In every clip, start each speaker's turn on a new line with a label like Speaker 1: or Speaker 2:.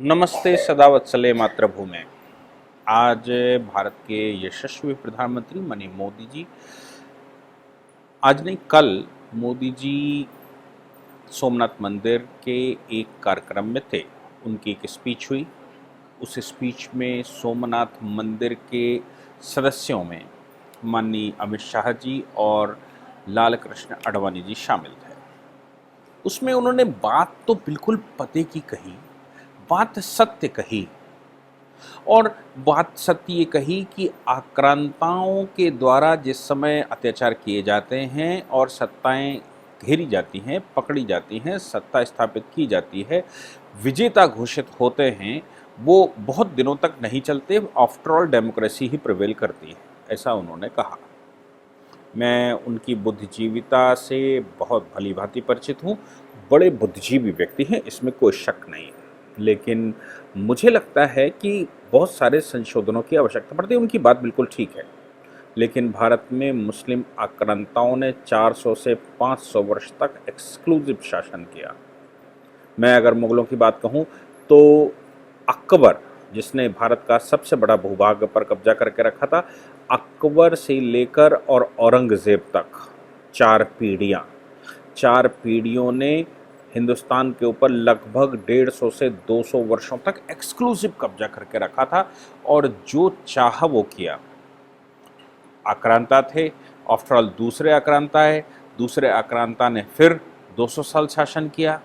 Speaker 1: नमस्ते सदावत्सले मातृभूमि। आज भारत के यशस्वी प्रधानमंत्री माननीय मोदी जी, आज नहीं कल मोदी जी सोमनाथ मंदिर के एक कार्यक्रम में थे। उनकी एक स्पीच हुई। उस स्पीच में सोमनाथ मंदिर के सदस्यों में माननीय अमित शाह जी और लाल कृष्ण आडवाणी जी शामिल थे। उसमें उन्होंने बात तो बिल्कुल पते की कही, बात सत्य कही। और बात सत्य ये कही कि आक्रांताओं के द्वारा जिस समय अत्याचार किए जाते हैं और सत्ताएं घेरी जाती हैं, पकड़ी जाती हैं, सत्ता स्थापित की जाती है, विजेता घोषित होते हैं, वो बहुत दिनों तक नहीं चलते। आफ्टर ऑल डेमोक्रेसी ही प्रिवेल करती है, ऐसा उन्होंने कहा। मैं उनकी बुद्धिजीविता से बहुत भली भांति परिचित हूँ। बड़े बुद्धिजीवी व्यक्ति हैं, इसमें कोई शक नहीं है। लेकिन मुझे लगता है कि बहुत सारे संशोधनों की आवश्यकता पड़ती है। उनकी बात बिल्कुल ठीक है, लेकिन भारत में मुस्लिम आक्रांताओं ने 400 से 500 वर्ष तक एक्सक्लूसिव शासन किया। मैं अगर मुगलों की बात कहूँ तो अकबर, जिसने भारत का सबसे बड़ा भूभाग पर कब्जा करके रखा था, अकबर से लेकर और औरंगज़ेब तक चार पीढ़ियों ने हिंदुस्तान के ऊपर लगभग 150 से 200 वर्षों तक एक्सक्लूसिव कब्जा करके रखा था और जो चाह वो किया। आक्रांता थे, आफ्टर ऑल दूसरे आक्रांता ने फिर 200 साल शासन किया।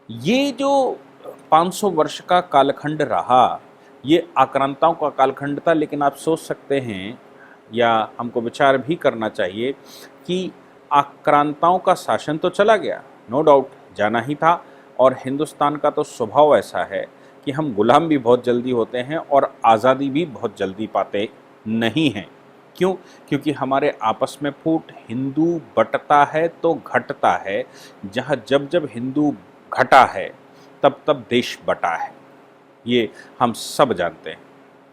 Speaker 1: ये जो 500 वर्ष का कालखंड रहा, ये आक्रांताओं का कालखंड था। लेकिन आप सोच सकते हैं या हमको विचार भी करना चाहिए कि आक्रांताओं का शासन तो चला गया, नो डाउट जाना ही था। और हिंदुस्तान का तो स्वभाव ऐसा है कि हम गुलाम भी बहुत जल्दी होते हैं और आज़ादी भी बहुत जल्दी पाते नहीं हैं। क्यों? क्योंकि हमारे आपस में फूट, हिंदू बंटता है तो घटता है। जहाँ जब जब हिंदू घटा है तब तब देश बटा है, ये हम सब जानते हैं।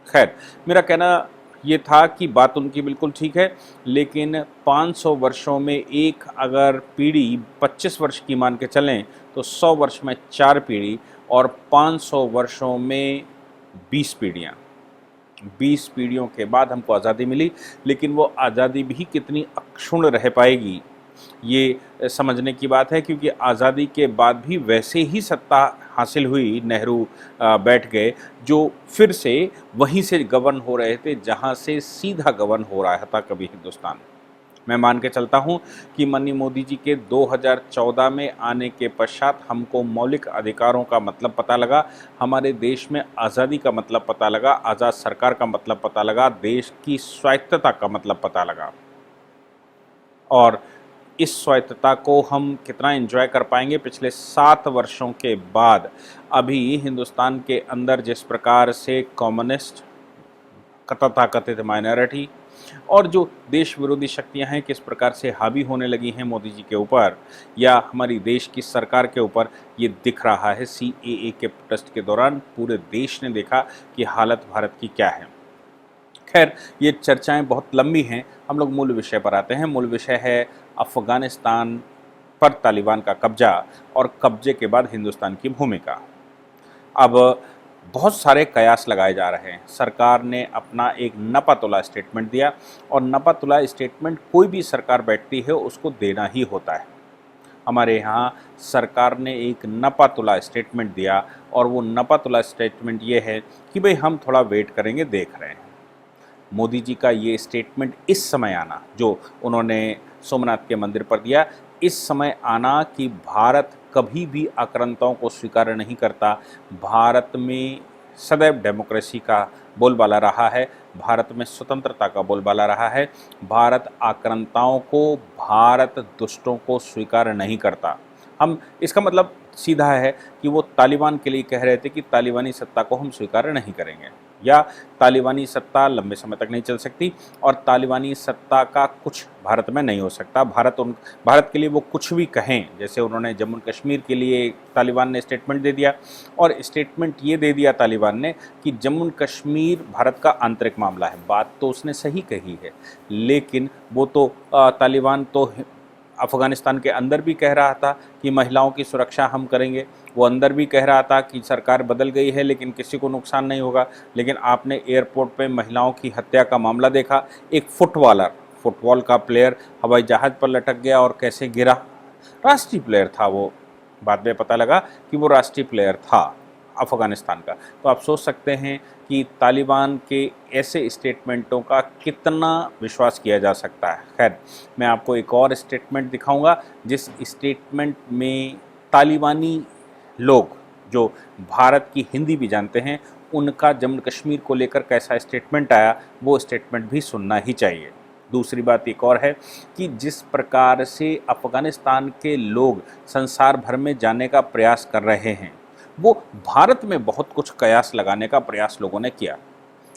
Speaker 1: खैर, मेरा कहना ये था कि बात उनकी बिल्कुल ठीक है, लेकिन 500 वर्षों में एक अगर पीढ़ी 25 वर्ष की मान के चलें तो 100 वर्ष में 4 पीढ़ी और 500 वर्षों में 20 पीढ़ियाँ। 20 पीढ़ियों के बाद हमको आज़ादी मिली, लेकिन वो आज़ादी भी कितनी अक्षुण्ण रह पाएगी, ये समझने की बात है। क्योंकि आज़ादी के बाद भी वैसे ही सत्ता हासिल हुई, नेहरू बैठ गए, जो फिर से वहीं से गवर्न हो रहे थे जहां से सीधा गवर्न हो रहा था कभी हिंदुस्तान। मैं मान के चलता हूं कि माननीय मोदी जी के 2014 में आने के पश्चात हमको मौलिक अधिकारों का मतलब पता लगा, हमारे देश में आज़ादी का मतलब पता लगा, आज़ाद सरकार का मतलब पता लगा, देश की स्वायत्तता का मतलब पता लगा। और इस स्वायत्तता को हम कितना एंजॉय कर पाएंगे पिछले 7 वर्षों के बाद। अभी हिंदुस्तान के अंदर जिस प्रकार से कम्युनिस्ट, तथाकथित माइनॉरिटी और जो देश विरोधी शक्तियां हैं किस प्रकार से हावी होने लगी हैं मोदी जी के ऊपर या हमारी देश की सरकार के ऊपर, ये दिख रहा है। CAA के प्रोटेस्ट के दौरान पूरे देश ने देखा कि हालत भारत की क्या है। खैर, ये चर्चाएं बहुत लंबी हैं, हम लोग मूल विषय पर आते हैं। मूल विषय है अफ़गानिस्तान पर तालिबान का कब्जा और कब्जे के बाद हिंदुस्तान की भूमिका। अब बहुत सारे कयास लगाए जा रहे हैं। सरकार ने अपना एक नपा-तुला स्टेटमेंट दिया और नपा-तुला स्टेटमेंट कोई भी सरकार बैठती है उसको देना ही होता है। हमारे यहाँ सरकार ने एक नपा-तुला स्टेटमेंट दिया और वो नपा-तुला स्टेटमेंट ये है कि भाई हम थोड़ा वेट करेंगे, देख रहे हैं। मोदी जी का ये स्टेटमेंट इस समय आना, जो उन्होंने सोमनाथ के मंदिर पर दिया, इस समय आना कि भारत कभी भी आक्रांताओं को स्वीकार नहीं करता। भारत में सदैव डेमोक्रेसी का बोलबाला रहा है, भारत में स्वतंत्रता का बोलबाला रहा है। भारत आक्रांताओं को, भारत दुष्टों को स्वीकार नहीं करता। हम इसका मतलब सीधा है कि वो तालिबान के लिए कह रहे थे कि तालिबानी सत्ता को हम स्वीकार नहीं करेंगे या तालिबानी सत्ता लंबे समय तक नहीं चल सकती और तालिबानी सत्ता का कुछ भारत में नहीं हो सकता। भारत के लिए वो कुछ भी कहें, जैसे उन्होंने जम्मू कश्मीर के लिए तालिबान ने स्टेटमेंट दे दिया और स्टेटमेंट ये दे दिया तालिबान ने कि जम्मू कश्मीर भारत का आंतरिक मामला है। बात तो उसने सही कही है, लेकिन वो तो तालिबान तो अफ़गानिस्तान के अंदर भी कह रहा था कि महिलाओं की सुरक्षा हम करेंगे, वो अंदर भी कह रहा था कि सरकार बदल गई है लेकिन किसी को नुकसान नहीं होगा। लेकिन आपने एयरपोर्ट पे महिलाओं की हत्या का मामला देखा, एक फुटबॉल का प्लेयर हवाई जहाज़ पर लटक गया और कैसे गिरा। राष्ट्रीय प्लेयर था वो, बाद में पता लगा कि वो राष्ट्रीय प्लेयर था अफ़गानिस्तान का। तो आप सोच सकते हैं कि तालिबान के ऐसे स्टेटमेंटों का कितना विश्वास किया जा सकता है। खैर, मैं आपको एक और स्टेटमेंट दिखाऊंगा जिस स्टेटमेंट में तालिबानी लोग जो भारत की हिंदी भी जानते हैं, उनका जम्मू कश्मीर को लेकर कैसा स्टेटमेंट आया, वो स्टेटमेंट भी सुनना ही चाहिए। दूसरी बात एक और है कि जिस प्रकार से अफ़गानिस्तान के लोग संसार भर में जाने का प्रयास कर रहे हैं, वो भारत में बहुत कुछ कयास लगाने का प्रयास लोगों ने किया।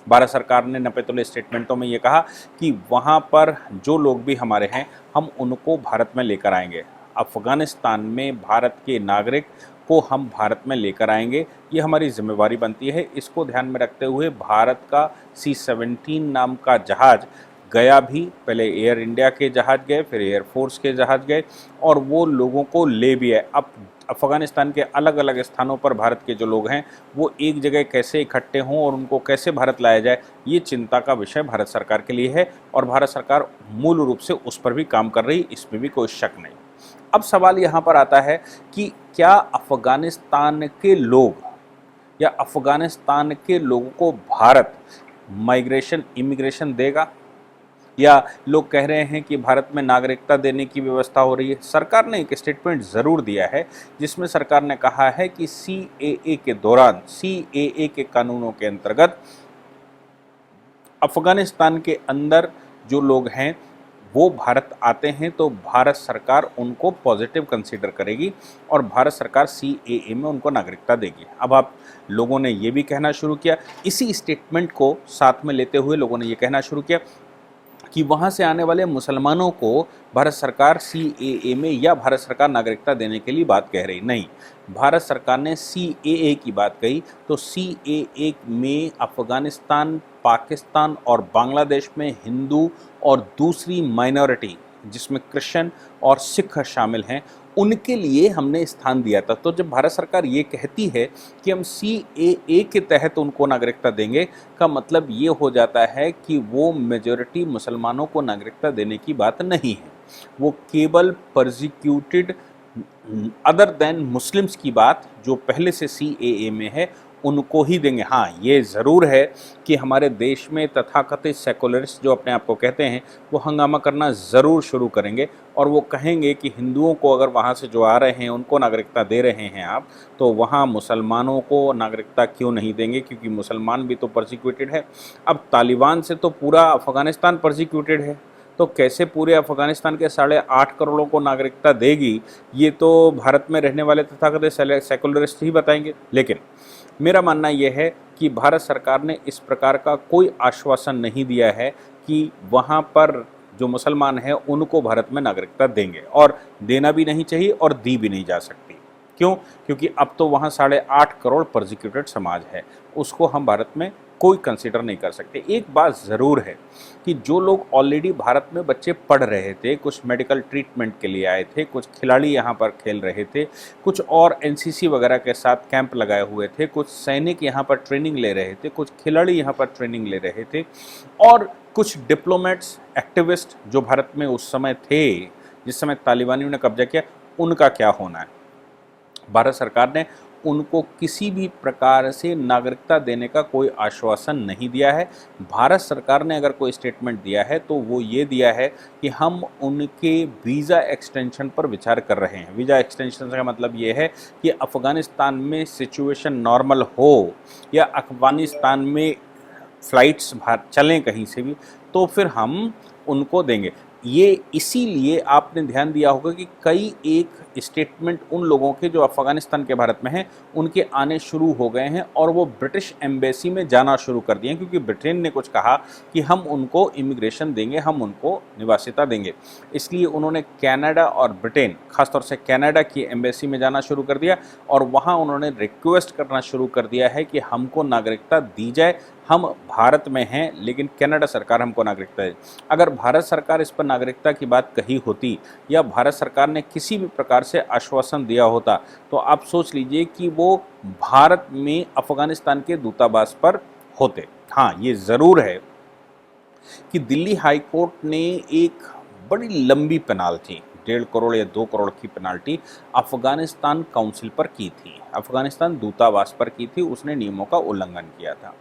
Speaker 1: भारत सरकार ने नपे-तुले स्टेटमेंटों में ये कहा कि वहाँ पर जो लोग भी हमारे हैं, हम उनको भारत में लेकर आएंगे। अफ़गानिस्तान में भारत के नागरिक को हम भारत में लेकर आएंगे, ये हमारी जिम्मेवारी बनती है। इसको ध्यान में रखते हुए भारत का C-17 नाम का जहाज़ गया भी, पहले एयर इंडिया के जहाज़ गए, फिर एयरफोर्स के जहाज़ गए और वो लोगों को ले भी आए। अब अफ़गानिस्तान के अलग अलग स्थानों पर भारत के जो लोग हैं वो एक जगह कैसे इकट्ठे हों और उनको कैसे भारत लाया जाए, ये चिंता का विषय भारत सरकार के लिए है और भारत सरकार मूल रूप से उस पर भी काम कर रही, इसमें भी कोई शक नहीं। अब सवाल यहाँ पर आता है कि क्या अफ़गानिस्तान के लोग या अफ़गानिस्तान के लोगों को भारत इमिग्रेशन देगा, या लोग कह रहे हैं कि भारत में नागरिकता देने की व्यवस्था हो रही है। सरकार ने एक स्टेटमेंट ज़रूर दिया है जिसमें सरकार ने कहा है कि CAA के दौरान, CAA के कानूनों के अंतर्गत अफ़गानिस्तान के अंदर जो लोग हैं वो भारत आते हैं तो भारत सरकार उनको पॉजिटिव कंसीडर करेगी और भारत सरकार CAA में उनको नागरिकता देगी। अब आप लोगों ने ये भी कहना शुरू किया, इसी स्टेटमेंट को साथ में लेते हुए लोगों ने ये कहना शुरू किया कि वहाँ से आने वाले मुसलमानों को भारत सरकार CAA में या भारत सरकार नागरिकता देने के लिए बात कह रही नहीं। भारत सरकार ने CAA की बात कही तो CAA में अफ़गानिस्तान, पाकिस्तान और बांग्लादेश में हिंदू और दूसरी माइनॉरिटी जिसमें क्रिश्चियन और सिख शामिल हैं, उनके लिए हमने स्थान दिया था। तो जब भारत सरकार ये कहती है कि हम CAA के तहत उनको नागरिकता देंगे, का मतलब ये हो जाता है कि वो मेजॉरिटी मुसलमानों को नागरिकता देने की बात नहीं है, वो केवल परसिक्यूटेड अदर देन मुस्लिम्स की बात जो पहले से CAA में है उनको ही देंगे। हाँ, ये ज़रूर है कि हमारे देश में तथाकथित सेकुलरिस्ट जो अपने आप को कहते हैं वो हंगामा करना ज़रूर शुरू करेंगे और वो कहेंगे कि हिंदुओं को अगर वहाँ से जो आ रहे हैं उनको नागरिकता दे रहे हैं आप, तो वहाँ मुसलमानों को नागरिकता क्यों नहीं देंगे, क्योंकि मुसलमान भी तो परसिक्यूटेड है। अब तालिबान से तो पूरा अफ़गानिस्तान परसिक्यूटेड है, तो कैसे पूरे अफ़गानिस्तान के 8.5 करोड़ों को नागरिकता देगी, ये तो भारत में रहने वाले तथाकथित सेकुलरिस्ट ही बताएंगे। लेकिन मेरा मानना यह है कि भारत सरकार ने इस प्रकार का कोई आश्वासन नहीं दिया है कि वहाँ पर जो मुसलमान हैं उनको भारत में नागरिकता देंगे, और देना भी नहीं चाहिए और दी भी नहीं जा सकती। क्यों? क्योंकि अब तो वहाँ 8.5 करोड़ परसिक्यूटेड समाज है, उसको हम भारत में कोई कंसीडर नहीं कर सकते। एक बात ज़रूर है कि जो लोग ऑलरेडी भारत में बच्चे पढ़ रहे थे, कुछ मेडिकल ट्रीटमेंट के लिए आए थे, कुछ खिलाड़ी यहाँ पर खेल रहे थे, कुछ और NCC वगैरह के साथ कैंप लगाए हुए थे, कुछ सैनिक यहाँ पर ट्रेनिंग ले रहे थे, कुछ खिलाड़ी यहाँ पर ट्रेनिंग ले रहे थे, और कुछ डिप्लोमेट्स, एक्टिविस्ट जो भारत में उस समय थे जिस समय तालिबानियों ने कब्जा किया, उनका क्या होना है। भारत सरकार ने उनको किसी भी प्रकार से नागरिकता देने का कोई आश्वासन नहीं दिया है। भारत सरकार ने अगर कोई स्टेटमेंट दिया है तो वो ये दिया है कि हम उनके वीज़ा एक्सटेंशन पर विचार कर रहे हैं। वीज़ा एक्सटेंशन का मतलब ये है कि अफ़गानिस्तान में सिचुएशन नॉर्मल हो या अफ़गानिस्तान में फ़्लाइट्स चलें कहीं से भी, तो फिर हम उनको देंगे। ये इसीलिए आपने ध्यान दिया होगा कि कई एक स्टेटमेंट उन लोगों के जो अफ़गानिस्तान के भारत में हैं उनके आने शुरू हो गए हैं और वो ब्रिटिश एम्बेसी में जाना शुरू कर दिए हैं, क्योंकि ब्रिटेन ने कुछ कहा कि हम उनको इमिग्रेशन देंगे, हम उनको निवासिता देंगे। इसलिए उन्होंने कनाडा और ब्रिटेन, ख़ासतौर से कनाडा की एम्बेसी में जाना शुरू कर दिया और वहाँ उन्होंने रिक्वेस्ट करना शुरू कर दिया है कि हमको नागरिकता दी जाए हम भारत में हैं लेकिन कनाडा सरकार हमको नागरिकता है। अगर भारत सरकार इस पर नागरिकता की बात कही होती या भारत सरकार ने किसी भी प्रकार से आश्वासन दिया होता तो आप सोच लीजिए कि वो भारत में अफगानिस्तान के दूतावास पर होते। हाँ, ये ज़रूर है कि दिल्ली हाई कोर्ट ने एक बड़ी लंबी पेनाल्टी 1.5 करोड़ या 2 करोड़ की पेनाल्टी अफगानिस्तान काउंसिल पर की थी, अफगानिस्तान दूतावास पर की थी। उसने नियमों का उल्लंघन किया था।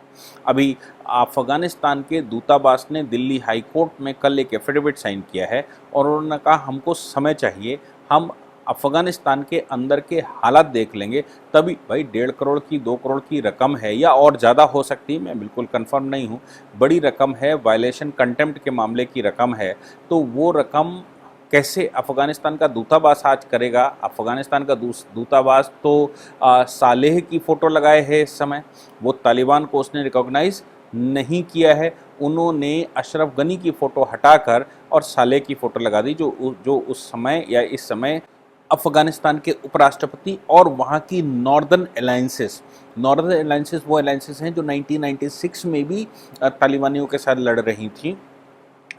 Speaker 1: अभी अफगानिस्तान के दूतावास ने दिल्ली हाई कोर्ट में कल एक एफिडेविट साइन किया है और उन्होंने कहा हमको समय चाहिए, हम अफगानिस्तान के अंदर के हालात देख लेंगे तभी। भाई 1.5 करोड़ की 2 करोड़ की रकम है या और ज़्यादा हो सकती है, मैं बिल्कुल कंफर्म नहीं हूँ, बड़ी रकम है, वायलेशन कंटेम्प्ट के मामले की रकम है। तो वो रकम कैसे अफ़गानिस्तान का दूतावास आज करेगा? अफ़गानिस्तान का दूतावास तो सालेह की फ़ोटो लगाए है इस समय, वो तालिबान को उसने रिकॉग्नाइज़ नहीं किया है। उन्होंने अशरफ गनी की फ़ोटो हटाकर और सालेह की फ़ोटो लगा दी, जो उस समय या इस समय अफ़गानिस्तान के उपराष्ट्रपति और वहाँ की नॉर्दर्न अलाइंसेस वो अलाइंसेस हैं जो 1996 में भी तालिबानियों के साथ लड़ रही थी,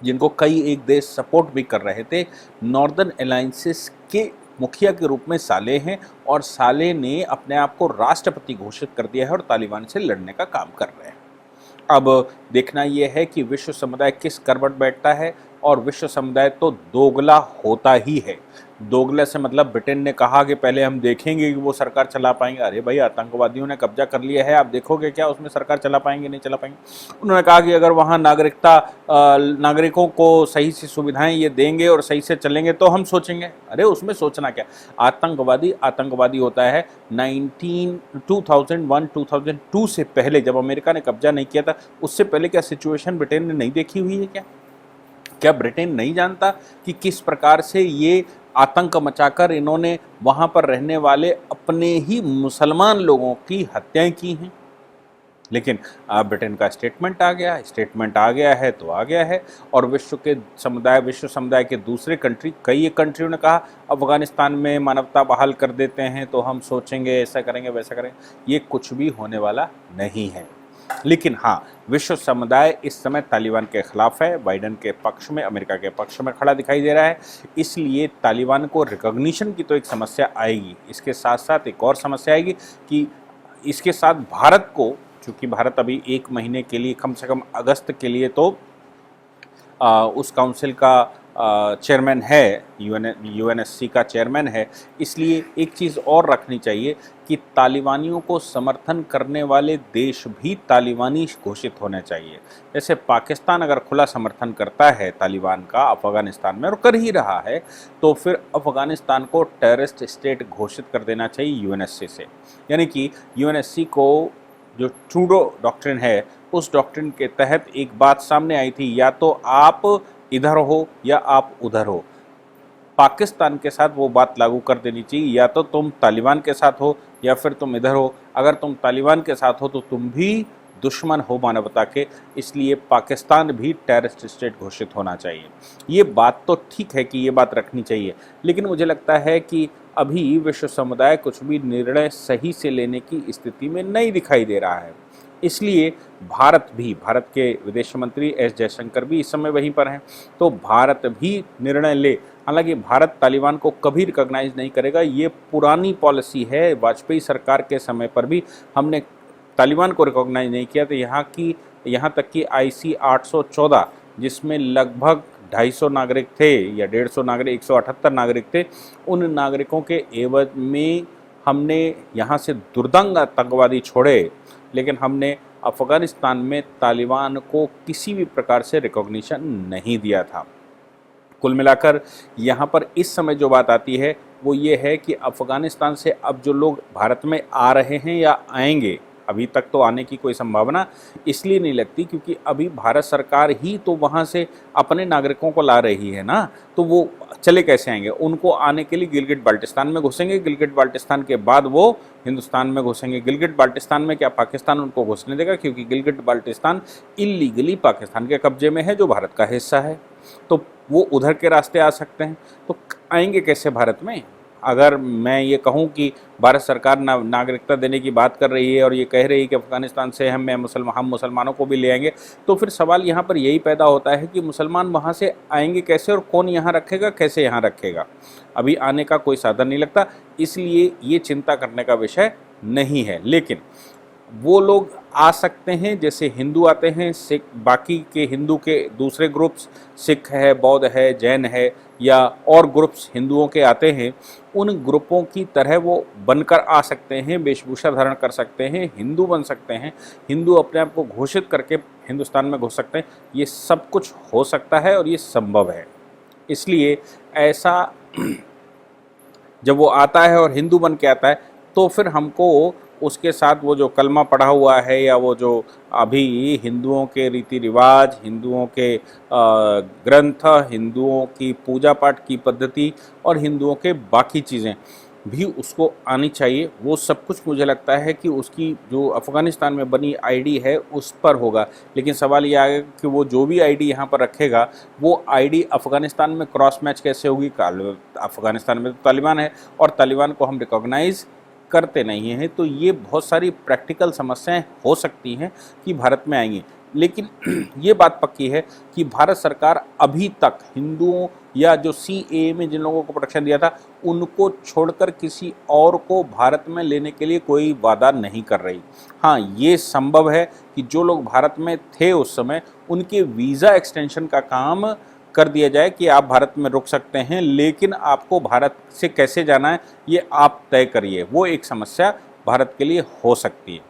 Speaker 1: जिनको कई एक देश सपोर्ट भी कर रहे थे। नॉर्दर्न अलाइंसेस के मुखिया के रूप में सालेह हैं और सालेह ने अपने आप को राष्ट्रपति घोषित कर दिया है और तालिबान से लड़ने का काम कर रहे हैं। अब देखना यह है कि विश्व समुदाय किस करवट बैठता है, और विश्व समुदाय तो दोगला होता ही है। दोगले से मतलब ब्रिटेन ने कहा कि पहले हम देखेंगे कि वो सरकार चला पाएंगे। अरे भाई, आतंकवादियों ने कब्जा कर लिया है, आप देखोगे क्या उसमें सरकार चला पाएंगे नहीं चला पाएंगे। उन्होंने कहा कि अगर वहाँ नागरिकों को सही से सुविधाएं ये देंगे और सही से चलेंगे तो हम सोचेंगे। अरे उसमें सोचना क्या, आतंकवादी होता है। 2002 से पहले जब अमेरिका ने कब्जा नहीं किया था, उससे पहले क्या सिचुएशन ब्रिटेन ने नहीं देखी हुई है? क्या ब्रिटेन नहीं जानता कि किस प्रकार से ये आतंक मचाकर इन्होंने वहाँ पर रहने वाले अपने ही मुसलमान लोगों की हत्याएं की हैं? लेकिन ब्रिटेन का स्टेटमेंट आ गया है तो आ गया है। और विश्व समुदाय के दूसरे कई एक कंट्रियों ने कहा अफगानिस्तान में मानवता बहाल कर देते हैं तो हम सोचेंगे, ऐसा करेंगे वैसा करेंगे। ये कुछ भी होने वाला नहीं है। लेकिन हाँ, विश्व समुदाय इस समय तालिबान के खिलाफ है, बाइडेन के पक्ष में, अमेरिका के पक्ष में खड़ा दिखाई दे रहा है। इसलिए तालिबान को रिकॉग्निशन की तो एक समस्या आएगी, इसके साथ साथ एक और समस्या आएगी कि इसके साथ भारत को, चूँकि भारत अभी 1 महीने के लिए, कम से कम अगस्त के लिए तो उस काउंसिल का चेयरमैन है, यूएनएससी का चेयरमैन है। इसलिए एक चीज़ और रखनी चाहिए कि तालिबानियों को समर्थन करने वाले देश भी तालिबानी घोषित होने चाहिए। जैसे पाकिस्तान अगर खुला समर्थन करता है तालिबान का अफ़गानिस्तान में और कर ही रहा है, तो फिर अफ़गानिस्तान को टेररिस्ट स्टेट घोषित कर देना चाहिए यूएनएससी से। यानी कि यूएनएससी को जो ट्रूडो डॉक्ट्रिन है, उस डॉक्ट्रिन के तहत एक बात सामने आई थी, या तो आप इधर हो या आप उधर हो। पाकिस्तान के साथ वो बात लागू कर देनी चाहिए, या तो तुम तालिबान के साथ हो या फिर तुम इधर हो। अगर तुम तालिबान के साथ हो तो तुम भी दुश्मन हो मानवता के, इसलिए पाकिस्तान भी टेररिस्ट स्टेट घोषित होना चाहिए। ये बात तो ठीक है कि ये बात रखनी चाहिए, लेकिन मुझे लगता है कि अभी विश्व समुदाय कुछ भी निर्णय सही से लेने की स्थिति में नहीं दिखाई दे रहा है। इसलिए भारत के विदेश मंत्री एस जयशंकर भी इस समय वहीं पर हैं, तो भारत भी निर्णय ले। हालांकि भारत तालिबान को कभी रिकॉग्नाइज नहीं करेगा, ये पुरानी पॉलिसी है। वाजपेयी सरकार के समय पर भी हमने तालिबान को रिकॉग्नाइज नहीं किया। तो यहाँ तक कि IC 814, जिसमें लगभग 250 नागरिक थे या 150 नागरिक, 178 नागरिक थे, उन नागरिकों के एवज में हमने यहाँ से दुर्दंग आतंकवादी छोड़े, लेकिन हमने अफ़गानिस्तान में तालिबान को किसी भी प्रकार से रिकॉग्निशन नहीं दिया था। कुल मिलाकर यहाँ पर इस समय जो बात आती है वो ये है कि अफ़गानिस्तान से अब जो लोग भारत में आ रहे हैं या आएंगे, अभी तक तो आने की कोई संभावना इसलिए नहीं लगती क्योंकि अभी भारत सरकार ही तो वहाँ से अपने नागरिकों को ला रही है ना, तो वो चले कैसे आएंगे? उनको आने के लिए गिलगिट बाल्टिस्तान में घुसेंगे, गिलगिट बाल्टिस्तान के बाद वो हिंदुस्तान में घुसेंगे। गिलगिट बाल्टिस्तान में क्या पाकिस्तान उनको घुसने देगा? क्योंकि गिलगिट बाल्टिस्तान इलीगली पाकिस्तान के कब्जे में है, जो भारत का हिस्सा है, तो वो उधर के रास्ते आ सकते हैं। तो आएंगे कैसे भारत में? अगर मैं ये कहूँ कि भारत सरकार नागरिकता देने की बात कर रही है और ये कह रही है कि अफ़गानिस्तान से हम मुसलमानों को भी ले आएंगे, तो फिर सवाल यहाँ पर यही पैदा होता है कि मुसलमान वहाँ से आएंगे कैसे और कौन यहाँ रखेगा, कैसे यहाँ रखेगा। अभी आने का कोई साधन नहीं लगता, इसलिए ये चिंता करने का विषय नहीं है। लेकिन वो लोग आ सकते हैं जैसे हिंदू आते हैं, सिख, बाकी के हिंदू के दूसरे ग्रुप्स, सिख है, बौद्ध है, जैन है, या और ग्रुप्स हिंदुओं के आते हैं, उन ग्रुपों की तरह वो बनकर आ सकते हैं, वेशभूषा धारण कर सकते हैं, हिंदू बन सकते हैं, हिंदू अपने आप को घोषित करके हिंदुस्तान में घुस सकते हैं। ये सब कुछ हो सकता है और ये संभव है। इसलिए ऐसा जब वो आता है और हिंदू बन के आता है, तो फिर हमको उसके साथ वो जो कलमा पढ़ा हुआ है या वो जो अभी हिंदुओं के रीति रिवाज, हिंदुओं के ग्रंथ, हिंदुओं की पूजा पाठ की पद्धति और हिंदुओं के बाकी चीज़ें भी उसको आनी चाहिए। वो सब कुछ मुझे लगता है कि उसकी जो अफ़गानिस्तान में बनी आईडी है उस पर होगा। लेकिन सवाल ये आएगा कि वो जो भी आईडी यहाँ पर रखेगा, वो आईडी अफ़गानिस्तान में क्रॉस मैच कैसे होगी। अफ़गानिस्तान में तो तालिबान है और तालिबान को हम रिकॉग्नाइज़ करते नहीं हैं, तो ये बहुत सारी प्रैक्टिकल समस्याएं हो सकती हैं कि भारत में आएंगी। लेकिन ये बात पक्की है कि भारत सरकार अभी तक हिंदुओं या जो सीएए में जिन लोगों को प्रोटेक्शन दिया था, उनको छोड़कर किसी और को भारत में लेने के लिए कोई वादा नहीं कर रही। हाँ, ये संभव है कि जो लोग भारत में थे उस समय, उनके वीज़ा एक्सटेंशन का काम कर दिया जाए कि आप भारत में रुक सकते हैं, लेकिन आपको भारत से कैसे जाना है ये आप तय करिए। वो एक समस्या भारत के लिए हो सकती है।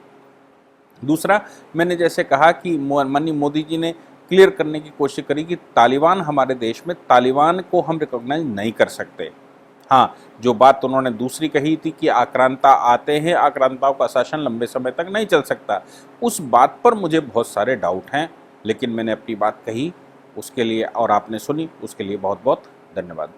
Speaker 1: दूसरा, मैंने जैसे कहा कि माननीय मोदी जी ने क्लियर करने की कोशिश करी कि तालिबान हमारे देश में, तालिबान को हम रिकॉग्नाइज नहीं कर सकते। हाँ, जो बात उन्होंने दूसरी कही थी कि आक्रांता आते हैं, आक्रांताओं का शासन लंबे समय तक नहीं चल सकता, उस बात पर मुझे बहुत सारे डाउट हैं। लेकिन मैंने अपनी बात कही उसके लिए और आपने सुनी, उसके लिए बहुत बहुत धन्यवाद।